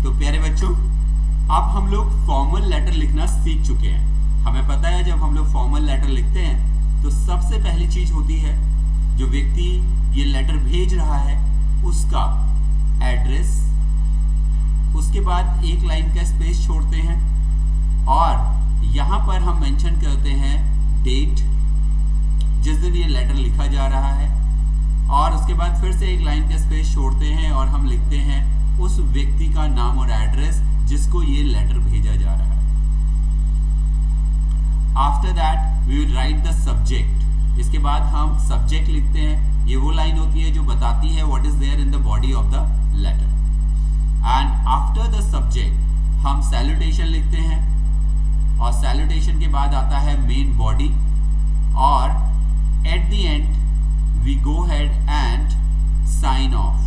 तो प्यारे बच्चों, अब हम लोग फॉर्मल लेटर लिखना सीख चुके हैं। हमें पता है जब हम लोग फॉर्मल लेटर लिखते हैं तो सबसे पहली चीज होती है, जो व्यक्ति ये लेटर भेज रहा है उसका एड्रेस, उसके बाद एक लाइन का स्पेस छोड़ते हैं और यहाँ पर हम मेंशन करते हैं डेट, जिस दिन ये लेटर लिखा जा रहा है, और उसके बाद फिर से एक लाइन का स्पेस छोड़ते हैं और हम लिखते हैं उस व्यक्ति का नाम और एड्रेस जिसको ये लेटर भेजा जा रहा है। After that we will write the subject. इसके बाद हम सब्जेक्ट लिखते हैं। ये वो लाइन होती है जो बताती है what is there in the body of the letter. And after the subject हम सैल्यूटेशन लिखते हैं और सैल्यूटेशन के बाद आता है मेन बॉडी, और at the end we go ahead and sign off.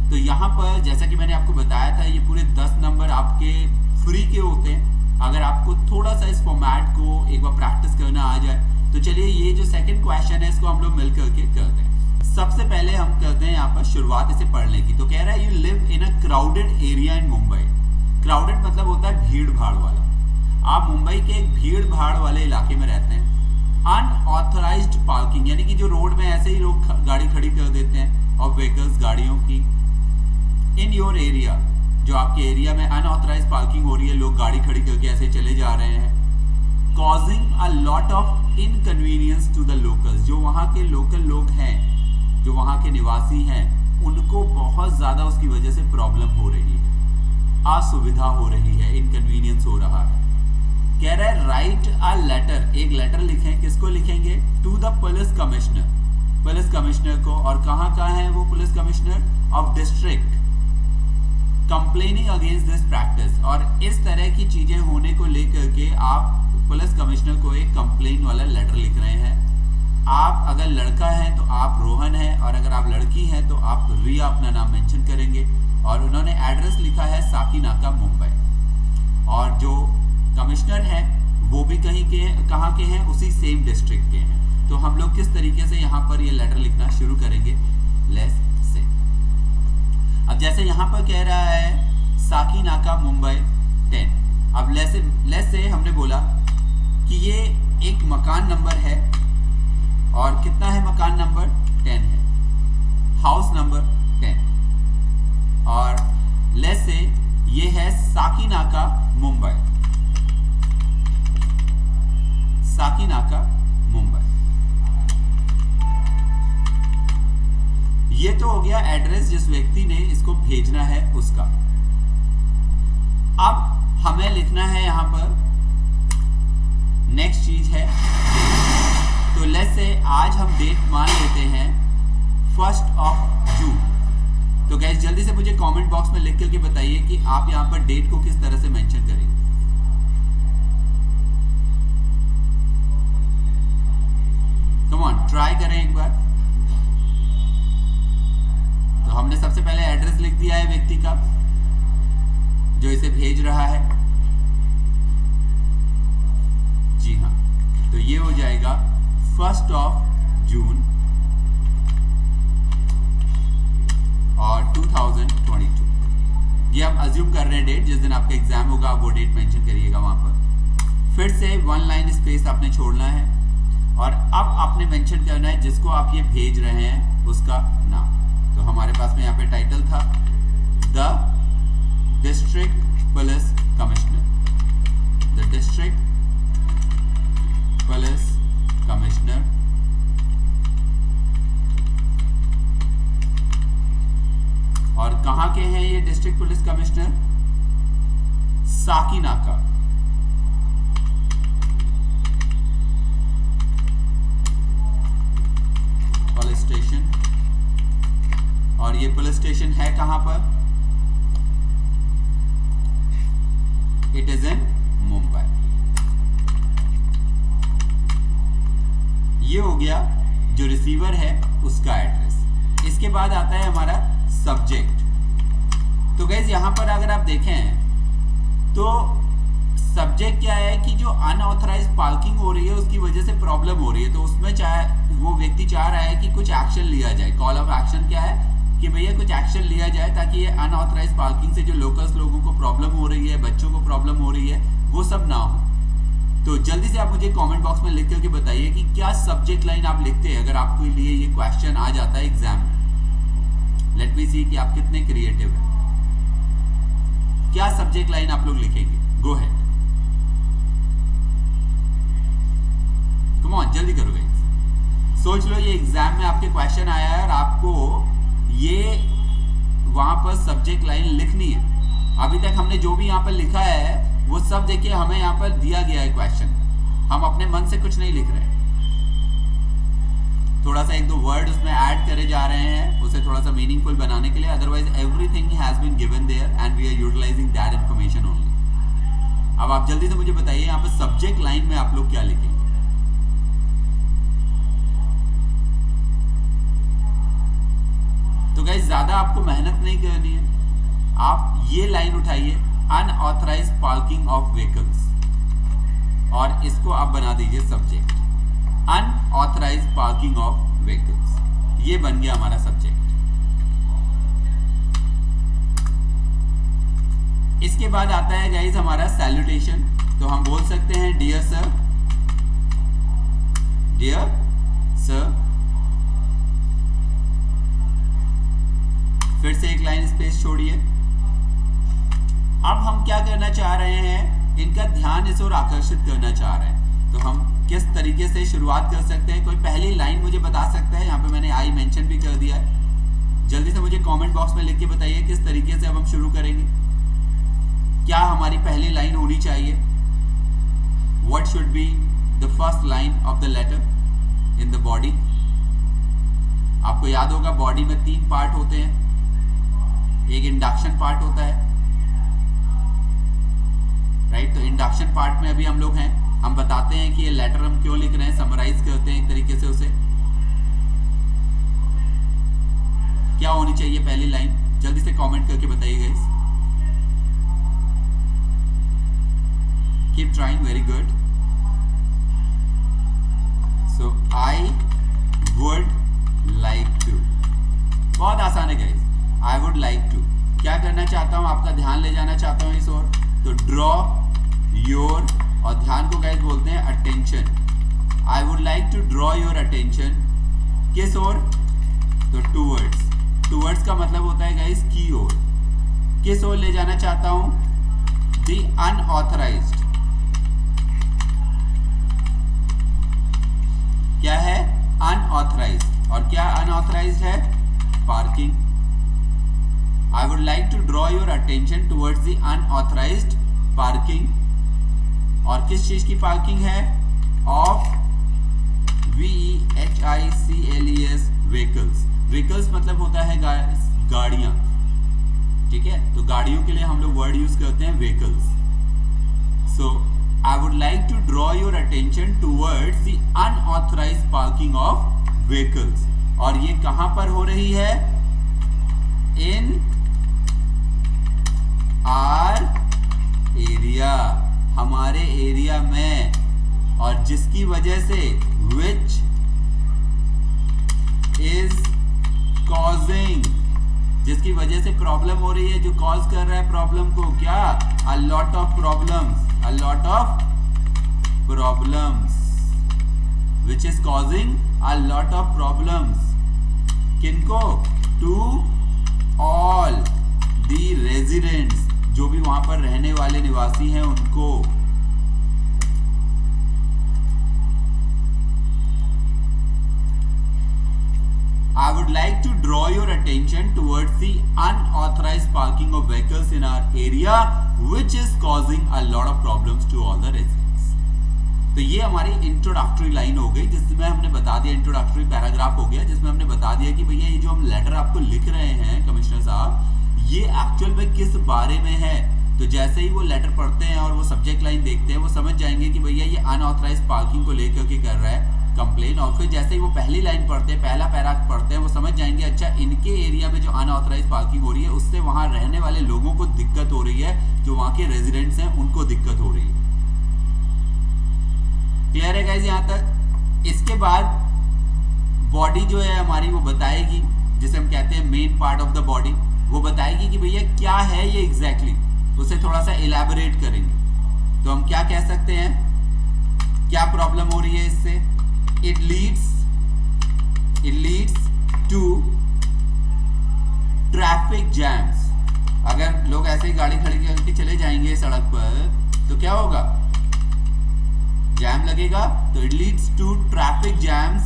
तो यहाँ पर जैसा कि मैंने आपको बताया था, ये पूरे 10 नंबर आपके फ्री के होते हैं। अगर आपको थोड़ा सा इस फॉर्मेट को एक बार प्रैक्टिस करना आ जाए तो चलिए ये जो सेकंड क्वेश्चन है इसको हम लोग मिल करके करते हैं। सबसे पहले हम करते हैं यहाँ पर शुरुआत इसे पढ़ने की। तो कह रहा है you live in a crowded area in Mumbai. Crowded मतलब होता है भीड़ भाड़ वाला। आप मुंबई के एक भीड़ भाड़ वाले इलाके में रहते हैं। अनऑथराइज्ड पार्किंग यानी कि जो रोड में ऐसे ही लोग गाड़ी खड़ी कर देते हैं और व्हीकल्स गाड़ियों की। इन योर एरिया, जो आपके एरिया में अनऑथराइज्ड पार्किंग हो रही है, लोग गाड़ी खड़ी करके ऐसे चले जा रहे हैं, causing a lot of inconvenience to the locals. जो वहाँ के लोकल लोग हैं, जो वहाँ के निवासी हैं, उनको बहुत ज़्यादा उसकी वजह से प्रॉब्लम हो रही है, असुविधा हो रही है, इनकन्वीनियंस हो रहा है। कह रहा है राइट अ लेटर, एक लेटर लिखें। किसको लिखेंगे? To the police commissioner, police commissioner को। और कहाँ का है वो police commissioner? Of district, complaining against this practice. और इस तरह की चीजें होने को लेकर के आप पुलिस कमिश्नर को एक कंप्लेन वाला लेटर लिख रहे हैं। आप अगर लड़का हैं तो आप रोहन हैं, और अगर आप लड़की हैं तो आप रिया अपना नाम मेंशन करेंगे। और उन्होंने एड्रेस लिखा है साकीनाका मुंबई, और जो कमिश्नर हैं वो भी कहाँ के हैं? उसी सेम डिस्ट्रिक्ट के हैं। तो हम लोग किस तरीके से यहाँ पर ये लेटर लिखना शुरू करेंगे? लेस से। अब जैसे यहाँ पर कह रहा है साकीनाका मुंबई 10। अब लेस से हमने बोला कि ये एक मकान नंबर है, और कितना है मकान नंबर? 10 है, हाउस नंबर 10। और लेस से ये है साकीनाका मुंबई, साकीनाका मुंबई। ये तो हो गया एड्रेस जिस व्यक्ति ने इसको भेजना है उसका। अब हमें लिखना है यहाँ पर नेक्स्ट चीज है डेट। तो लेट्स से आज हम डेट मान लेते हैं 1 जून। तो गाइस जल्दी से मुझे कमेंट बॉक्स में लिख करके बताइए कि आप यहाँ पर डेट को किस तरह से मेंशन करेंगे। कम ऑन, ट्राई करें एक बार। तो हमने सबसे पहले एड्रेस लिख दिया है व्यक्ति का जो इसे भेज रहा है। जी हाँ, तो ये हो जाएगा 1 जून और 2022। ये हम अज्यूम कर रहे हैं डेट, जिस दिन आपका एग्जाम होगा आप वो डेट मेंशन करिएगा वहां पर। फिर से 1 लाइन स्पेस आपने छोड़ना है, और अब आपने मेंशन करना है जिसको आप ये भेज रहे हैं उसका नाम। तो हमारे पास में यहाँ पे टाइटल था the district police commissioner, the district police commissioner. और कहाँ के हैं ये district police commissioner? Sakinaka. Police station, और ये पुलिस स्टेशन है कहां पर? It is in Mumbai. ये हो गया जो रिसीवर है उसका एड्रेस। इसके बाद आता है हमारा सब्जेक्ट। तो गाइस यहां पर अगर आप देखें तो सब्जेक्ट क्या है कि जो अनऑथराइज्ड पार्किंग हो रही है उसकी वजह से प्रॉब्लम हो रही है। तो उसमें वो व्यक्ति चाह रहा है कि कुछ एक्शन लिया जाए। कॉल ऑफ एक्शन क्या है कि भैया कुछ एक्शन लिया जाए ताकि ये अनऑथराइज पार्किंग से जो लोकल्स लोगों को प्रॉब्लम हो रही है, बच्चों को प्रॉब्लम हो रही है, वो सब ना हो। तो जल्दी से आप मुझे कमेंट बॉक्स में लिख करके बताइए कि क्या सब्जेक्ट लाइन आप लिखते हैं अगर आपके लिए ये क्वेश्चन आ जाता है एग्जाम में। लेट मी सी कि आप कितने क्रिएटिव हैं। क्या सब्जेक्ट लाइन आप लोग लिखेंगे? गो अहेड, कम ऑन, जल्दी करो गाइस। सोच लो ये एग्जाम में आपके क्वेश्चन आया है और आपको ये वहां पर सब्जेक्ट लाइन लिखनी है। अभी तक हमने जो भी यहाँ पर लिखा है वो सब देखिए हमें यहाँ पर दिया गया है क्वेश्चन, हम अपने मन से कुछ नहीं लिख रहे हैं। थोड़ा सा एक दो वर्ड उसमें ऐड करे जा रहे हैं उसे थोड़ा सा मीनिंगफुल बनाने के लिए, otherwise everything has been given there and we are utilising that information only. अब आप जल्दी से मुझे बताइए यहाँ पर सब्जेक्ट लाइन में आप लोग क्या लिखेंगे? तो गाइस ज्यादा आपको मेहनत नहीं करनी है, आप ये लाइन उठाइए अनऑथराइज्ड पार्किंग ऑफ व्हीकल्स और इसको आप बना दीजिए subject, unauthorised parking of vehicles. ये बन गया हमारा सब्जेक्ट। इसके बाद आता है गाइस हमारा सैल्यूटेशन। तो हम बोल सकते हैं डियर सर, डियर सर, फिर से एक लाइन स्पेस छोड़िए। अब हम क्या करना चाह रहे हैं, इनका ध्यान इस ओर आकर्षित करना चाह रहे हैं। तो हम किस तरीके से शुरुआत कर सकते हैं? कोई पहली लाइन मुझे बता सकता है? यहाँ पे मैंने आई मेंशन भी कर दिया है। जल्दी से मुझे कमेंट बॉक्स में लिख के बताइए किस तरीके से अब हम शुरू करेंगे। क्या हमारी पहली लाइन होनी चाहिए? What should be the first line of the letter in the body? आपको याद होगा बॉडी में 3 पार्ट होते हैं। एक इंडक्शन पार्ट होता है, राइट? तो इंडक्शन पार्ट में अभी हम लोग हैं। हम बताते हैं कि ये लेटर हम क्यों लिख रहे हैं, समराइज करते हैं एक तरीके से उसे। क्या होनी चाहिए पहली लाइन? जल्दी से कमेंट करके बताइए guys. Keep trying, very good. So I would like to, बहुत आसान है guys. I would like to, क्या करना चाहता हूं, आपका ध्यान ले जाना चाहता हूं इस ओर। तो ड्रॉ योर, और ध्यान को गाइस बोलते हैं attention. I would like to draw your attention, किस ओर? तो टूवर्ड्स। टूवर्ड्स का मतलब होता है गाइस की ओर। किस ओर ले जाना चाहता हूं? The unauthorised. क्या है? अनऑथराइज्ड। और क्या अनऑथराइज्ड है? Parking. I would like to draw your attention towards the unauthorized parking। और किस चीज की पार्किंग है? Of VEHICLES vehicles। vehicles मतलब होता है गाड़ियां, ठीक है? तो गाड़ियों के लिए हम लोग वर्ड यूज करते हैं vehicles। So I would like to draw your attention towards the unauthorized parking of vehicles। और ये कहां पर हो रही है? इन आर एरिया, हमारे एरिया में। और जिसकी वजह से विच इज कॉजिंग, जिसकी वजह से प्रॉब्लम हो रही है, जो कॉज कर रहा है प्रॉब्लम को, क्या? अ lot of problems, a lot of problems, which is causing a lot of problems. किनको? टू ऑल दी रेजिडेंट्स, जो भी वहां पर रहने वाले निवासी हैं उनको। I would like to draw your attention towards the unauthorized parking of vehicles in our area, which is causing a lot of problems to all the residents। तो ये हमारी इंट्रोडक्टरी लाइन हो गई, जिसमें हमने बता दिया, इंट्रोडक्टरी पैराग्राफ हो गया, जिसमें हमने बता दिया कि भैया ये जो हम लेटर आपको लिख रहे हैं कमिश्नर साहब, ये एक्चुअल में किस बारे में है। तो जैसे ही वो लेटर पढ़ते हैं और वो सब्जेक्ट लाइन देखते हैं, वो समझ जाएंगे कि भैया ये अनऑथराइज्ड पार्किंग को लेकर के कर रहा है कंप्लेन। और फिर जैसे ही वो पहली लाइन पढ़ते हैं, पहला पैरा पढ़ते हैं, वो समझ जाएंगे अच्छा इनके एरिया में जो अनऑथराइज्ड पार्किंग हो रही है उससे वहां रहने वाले लोगों को दिक्कत हो रही है, जो वहां के रेजिडेंट्स हैं उनको दिक्कत हो रही है। क्लियर है गाइस यहाँ तक? इसके बाद बॉडी जो है हमारी वो बताएगी जिसे हम कहते हैं main part of the body, वो बताएगी कि भैया क्या है ये एग्जैक्टली, उसे थोड़ा सा इलैबोरेट करेंगे। तो हम क्या कह सकते हैं, क्या प्रॉब्लम हो रही है इससे? It leads to traffic jams. अगर लोग ऐसे ही गाड़ी खड़ी करके चले जाएंगे सड़क पर तो क्या होगा? जैम लगेगा। तो it leads to traffic jams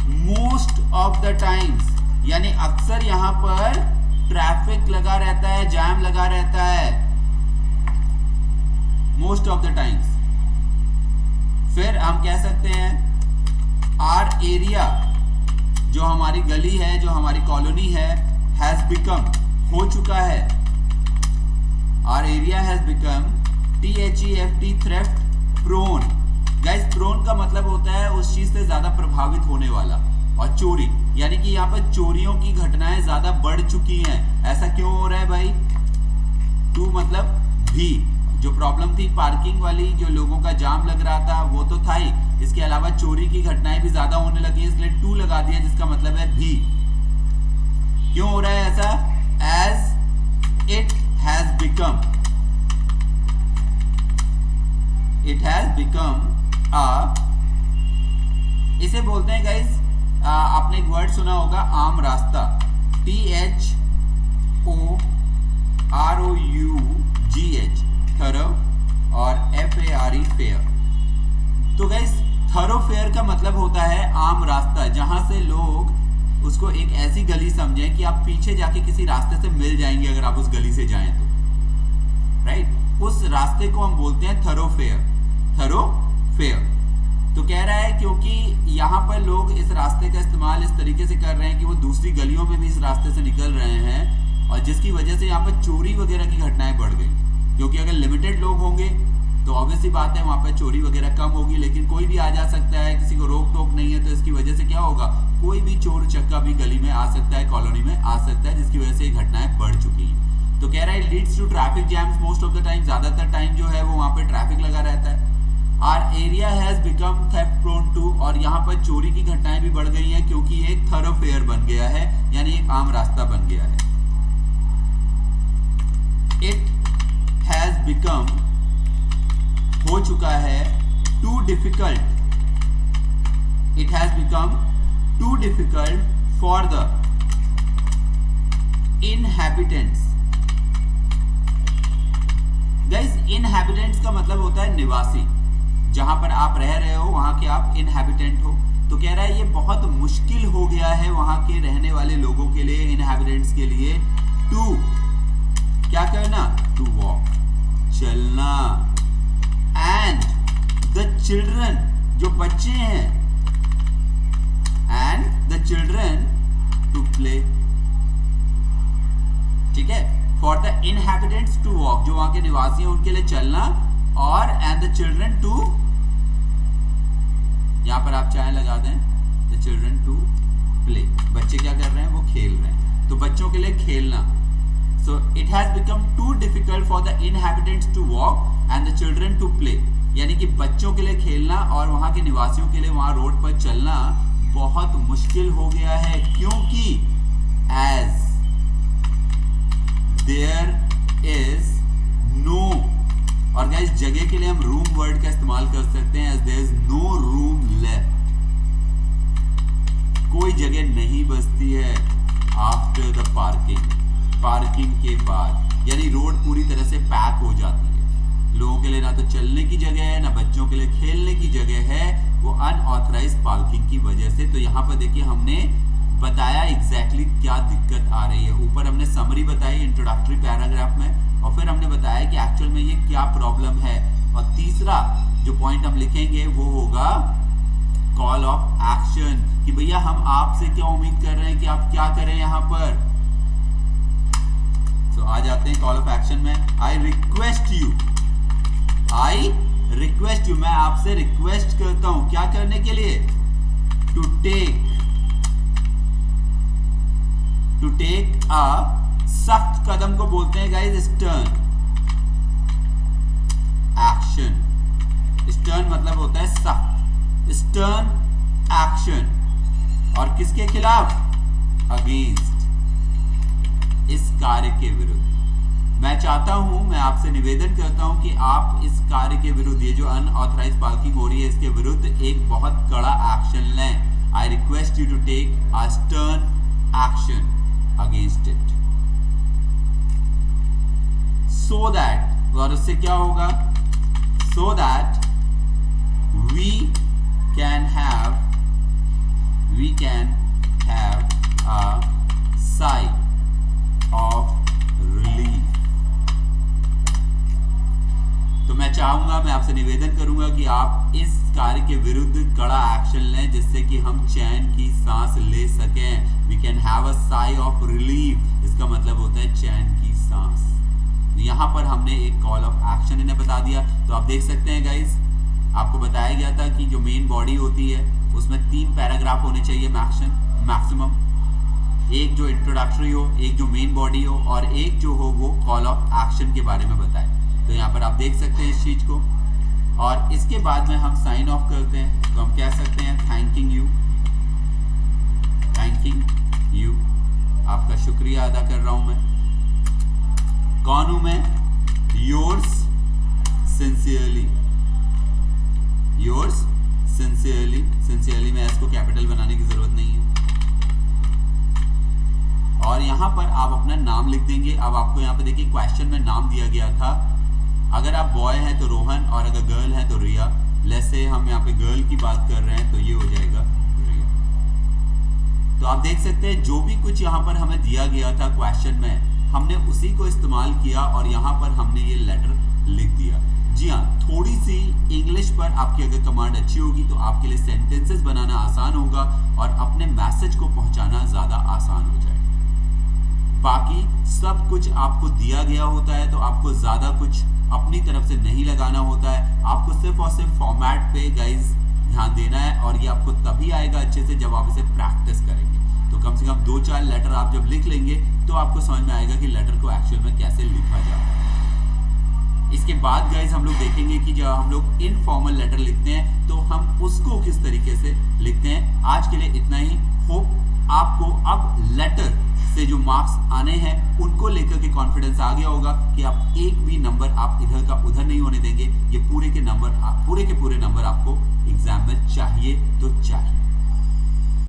most of the times, यानी अक्सर यहां पर ट्रैफिक लगा रहता है, जैम लगा रहता है मोस्ट ऑफ द टाइम्स। फिर हम कह सकते हैं आर एरिया, जो हमारी गली है, जो हमारी कॉलोनी है, हैज बिकम, हो चुका है, our area has become THEFT theft prone. Guys prone का मतलब होता है उस चीज से ज्यादा प्रभावित होने वाला, और चोरी, यानी कि यहाँ पर चोरियों की घटनाएं ज्यादा बढ़ चुकी हैं। ऐसा क्यों हो रहा है भाई? टू मतलब भी, जो प्रॉब्लम थी पार्किंग वाली, जो लोगों का जाम लग रहा था वो तो था ही, इसके अलावा चोरी की घटनाएं भी ज्यादा होने लगी, इसलिए टू लगा दिया, जिसका मतलब है भी। क्यों हो रहा है ऐसा? एज इट हैज बिकम इसे बोलते हैं गाइज, आपने एक वर्ड सुना होगा आम रास्ता, THOROUGH, थरो, और FARE फेयर। तो गाइज थरोफेयर का मतलब होता है आम रास्ता, जहां से लोग उसको एक ऐसी गली समझें कि आप पीछे जाके किसी रास्ते से मिल जाएंगे अगर आप उस गली से जाएं तो, राइट? उस रास्ते को हम बोलते हैं थरोफेयर। तो कह रहा है क्योंकि यहाँ पर लोग इस रास्ते का इस्तेमाल इस तरीके से कर रहे हैं कि वो दूसरी गलियों में भी इस रास्ते से निकल रहे हैं, और जिसकी वजह से यहाँ पर चोरी वगैरह की घटनाएं बढ़ गई। क्योंकि अगर लिमिटेड लोग होंगे तो ऑब्वियसली बात है वहाँ पर चोरी वगैरह कम होगी, लेकिन कोई भी आ जा सकता है, किसी को रोक टोक नहीं है, तो इसकी वजह से क्या होगा? कोई भी चोर चक्का भी गली में आ सकता है, कॉलोनी में आ सकता है, जिसकी वजह से घटनाएं बढ़ चुकी हैं। तो कह रहा है leads to traffic jams most of the time, ज्यादातर टाइम जो है वो वहाँ पे ट्रैफिक लगा रहता है। Our area has become theft prone too, और यहाँ पर चोरी की घटनाएं भी बढ़ गई हैं क्योंकि एक थरोफेयर बन गया है, यानी एक आम रास्ता बन गया है। इट हैज बिकम, हो चुका है, too difficult, it has become too difficult for the inhabitants. Guys inhabitants का मतलब होता है निवासी, जहां पर आप रह रहे हो वहां के आप इनहैबिटेंट हो। तो कह रहा है ये बहुत मुश्किल हो गया है वहां के रहने वाले लोगों के लिए, इनहैबिटेंट्स के लिए, टू क्या करना? टू वॉक, चलना, एंड द चिल्ड्रन, जो बच्चे हैं, and the children to play. ठीक है, for the inhabitants to walk, जो वहां के निवासी हैं उनके लिए चलना, और एंड द चिल्ड्रन टू, यहां पर आप चाहे लगा दें, द चिल्ड्रन टू प्ले, बच्चे क्या कर रहे हैं? वो खेल रहे हैं, तो बच्चों के लिए खेलना। So it has become too difficult for the inhabitants to walk and the children to play, यानी कि बच्चों के लिए खेलना और वहां के निवासियों के लिए वहां रोड पर चलना बहुत मुश्किल हो गया है, क्योंकि एज देयर इज नो, और गाइस जगह के लिए हम रूम वर्ड का इस्तेमाल कर सकते हैं, as there is no room left, कोई जगह नहीं बचती है आफ्टर द पार्किंग के बाद, यानी रोड पूरी तरह से पैक हो जाती है, लोगों के लिए ना तो चलने की जगह है, ना बच्चों के लिए खेलने की जगह है, वो अनऑथराइज्ड पार्किंग की वजह से। तो यहाँ पर देखिए हमने बताया एग्जैक्टली क्या दिक्कत आ रही है, ऊपर हमने समरी बताई इंट्रोडक्टरी पैराग्राफ में, और फिर हमने बताया कि एक्चुअल में ये क्या प्रॉब्लम है, और तीसरा जो पॉइंट हम लिखेंगे वो होगा कॉल ऑफ एक्शन, कि भैया हम आपसे क्या उम्मीद कर रहे हैं कि आप क्या करें यहाँ पर। तो आ जाते हैं कॉल ऑफ एक्शन में। आई रिक्वेस्ट यू, मैं आपसे रिक्वेस्ट करता हूं क्या करने के लिए? टू टेक अ, सख्त कदम को बोलते हैं गाइस स्टर्न एक्शन। स्टर्न मतलब होता है सख्त, स्टर्न एक्शन, और किसके खिलाफ? अगेंस्ट, इस कार्य के विरुद्ध। मैं चाहता हूं, मैं आपसे निवेदन करता हूं कि आप इस कार्य के विरुद्ध, ये जो अनऑथराइज्ड पार्किंग हो रही है, इसके विरुद्ध एक बहुत कड़ा एक्शन लें। I request you to take a stern action against it, so that, और उससे क्या होगा, so that we can have a sigh of relief। तो मैं चाहूंगा, मैं आपसे निवेदन करूंगा कि आप इस कार्य के विरुद्ध कड़ा एक्शन लें, जिससे कि हम चैन की सांस ले सकें। We can have a sigh of relief, इसका मतलब होता है चैन की सांस। यहाँ पर हमने एक कॉल ऑफ एक्शन इन्हें बता दिया। तो आप देख सकते हैं गाइस, आपको बताया गया था कि जो मेन बॉडी होती है उसमें 3 पैराग्राफ होने चाहिए मैक्सिमम, एक जो इंट्रोडक्टरी हो, एक जो मेन बॉडी हो, और एक जो हो वो कॉल ऑफ एक्शन के बारे में बताए। तो यहाँ पर आप देख सकते हैं इस चीज को, और इसके बाद में हम साइन ऑफ करते हैं। तो हम कह सकते हैं थैंकिंग यू, आपका शुक्रिया अदा कर रहा हूं मैं। कौन हूं मैं? योर्स सिंसियरली में इसको कैपिटल बनाने की जरूरत नहीं है। और यहाँ पर आप अपना नाम लिख देंगे। अब आपको यहाँ पे देखिए क्वेश्चन में नाम दिया गया था, अगर आप बॉय हैं तो रोहन, और अगर गर्ल है तो रिया। जैसे हम यहाँ पे गर्ल की बात कर रहे हैं तो ये हो जाएगा रिया। तो आप देख सकते हैं जो भी कुछ यहाँ पर हमें दिया गया था क्वेश्चन में, हमने उसी को इस्तेमाल किया और यहाँ पर हमने ये लेटर लिख दिया। जी हाँ, थोड़ी सी इंग्लिश पर आपकी अगर कमांड अच्छी होगी तो आपके लिए सेंटेंसेस बनाना आसान होगा और अपने मैसेज को पहुंचाना ज्यादा आसान हो जाएगा। बाकी सब कुछ आपको दिया गया होता है, तो आपको ज्यादा कुछ अपनी तरफ से नहीं लगाना होता है। आपको सिर्फ और सिर्फ फॉर्मेट पे गाइज ध्यान देना है, और ये आपको तभी आएगा अच्छे से जब आप इसे प्रैक्टिस करेंगे। तो कम से कम 2-4 लेटर आप जब लिख लेंगे तो आपको समझ में आएगा कि लेटर को एक्चुअल में कैसे लिखा जाता है। इसके बाद गाइज हम लोग देखेंगे कि जब हम लोग इनफॉर्मल लेटर लिखते हैं तो हम उसको किस तरीके से लिखते हैं। आज के लिए इतना ही। होप आपको अब लेटर से जो मार्क्स आने हैं उनको लेकर के कॉन्फिडेंस आ गया होगा कि आप एक भी नंबर आप इधर का उधर नहीं होने देंगे। ये पूरे के पूरे नंबर आपको एग्जाम में चाहिए तो चाहिए।